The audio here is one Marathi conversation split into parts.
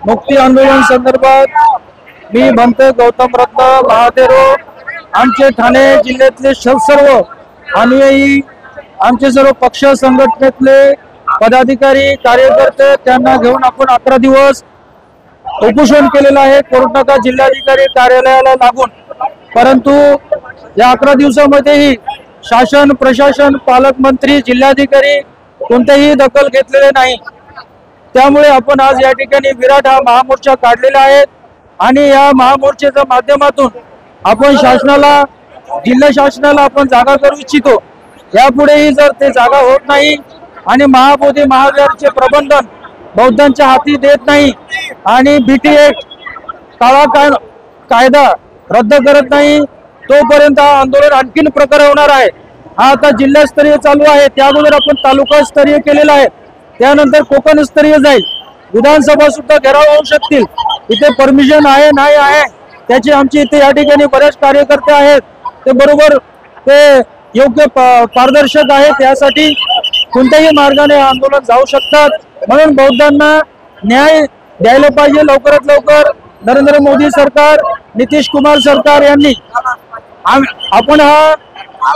मुक्ती आंदोलन संदर्भात मी म्हणतो गौतम रत्न महादेव आमचे ठाणे जिल्ह्यातले सर्व अनुयायी आमचे सर्व पक्ष संघटनेतले पदाधिकारी कार्यकर्ते त्यांना घेऊन आपण 11 दिवस उपोषण केलेलं आहे कोर्टाचा जिल्हाधिकारी कार्यालयाला लागून। परंतु या 11 दिवसामध्येही शासन प्रशासन पालकमंत्री जिल्हाधिकारी कोणतेही दखल घेतलेले नाही। त्यामुळे आपण आज या ठिकाणी विराट हा महामोर्चा काढलेला आहे आणि या महामोर्चाच्या माध्यमातून आपण शासनाला जिल्हा शासनाला आपण जागा करू इच्छितो। यापुढेही जर ते जागा होत नाही आणि महाबोधी महाविहारचे प्रबंधन बौद्धांच्या हाती देत नाही आणि बीटी ऍक्ट काळा कायदा रद्द करत नाही तोपर्यंत हा आंदोलन आणखीन प्रखर होणार आहे। हा आता जिल्हास्तरीय चालू आहे, त्या अगोदर आपण तालुका स्तरीय केलेला आहे, त्यानंतर कोकण स्तरीय जाईल, विधानसभा सुद्धा घेराव होऊ शकतील। इथे परमिशन आहे नाही आहे त्याची आमची इथे या ठिकाणी बरेच कार्यकर्ते आहेत, ते बरोबर ते योग्य पारदर्शक आहे, त्यासाठी कोणत्याही मार्गाने आंदोलन जाऊ शकतात। म्हणून बौद्धांना न्याय द्यायला पाहिजे लवकरात लवकर। नरेंद्र मोदी सरकार नितीश कुमार सरकार यांनी आपण हा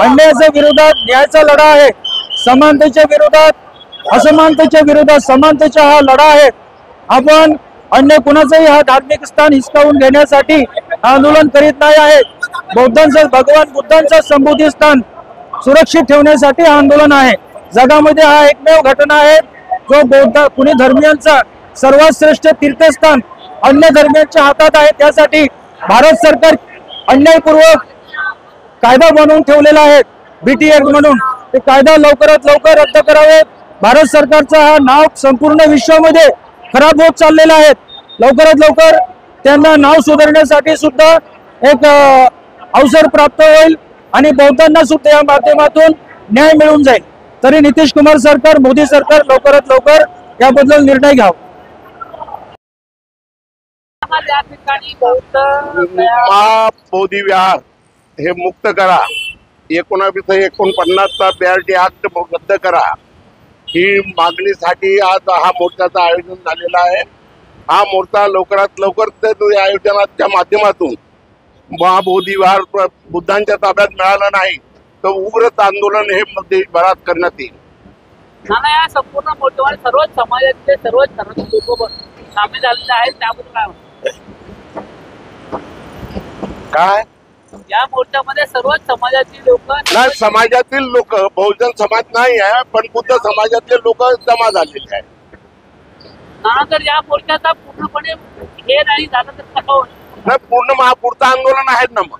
अन्यायाच्या विरोधात न्यायाचा लढा आहे, समानतेच्या विरोधात असमानतेच्या विरोधात समानतेचा हा लढा आहे। आपण अन्य कुणाचंही हा धार्मिक स्थान हिसकावून घेण्यासाठी आंदोलन करीत नाही आहे। बौद्धांचं भगवान बुद्धांचं संबोधी स्थान सुरक्षित ठेवण्यासाठी आंदोलन आहे। जगामध्ये हा एकमेव घटना आहे जो बौद्ध कुणी धर्मियांचा सर्वात श्रेष्ठ तीर्थस्थान अन्य धर्मियांच्या हातात आहे। त्यासाठी भारत सरकार अन्यायपूर्वक कायदा बनवून ठेवलेला आहे बीटी ऍक्ट म्हणून, ते कायदा लवकरात लवकर रद्द करावे। भारत सरकारचा हा नाव संपूर्ण विश्वामध्ये खराब होत चाललेला आहे, लवकरात लवकर त्यांना नाव सुधारण्यासाठी सुद्धा एक अवसर प्राप्त होईल आणि बौद्धांना सुद्धा या माध्यमातून न्याय मिळून जाईल। तरी नितीश कुमार सरकार मोदी सरकार लवकरात लवकर याबद्दल निर्णय घ्यावा। महाबोधी विहार हे मुक्त करा, 1949चा BRT ऍक्ट रद्द करा ही मागणीसाठी आज हा मोर्चाचं आयोजन झालेला आहे। हा मोर्चा लवकरात लवकर आयोजनाच्या माध्यमातून महाबोधी विहार बुद्धांच्या ताब्यात मिळालं नाही तर उग्र आंदोलन हे देशभरात करण्यात येईल। या संपूर्ण मोर्चामध्ये सर्वच समाजातले सर्वच धर्माचे लोक सामील झालेले आहेत, त्याबद्दल काय या मोर्चामध्ये सर्वच समाजातील लोक नाही, समाजातील लोक बहुजन समाज नाही आहे पण बुद्ध समाजातले लोक जमा झालेले आहेत। तर या मोर्चाचा पूर्णपणे हे नाही झालं तर पूर्ण महापुरचं आंदोलन आहेत ना मग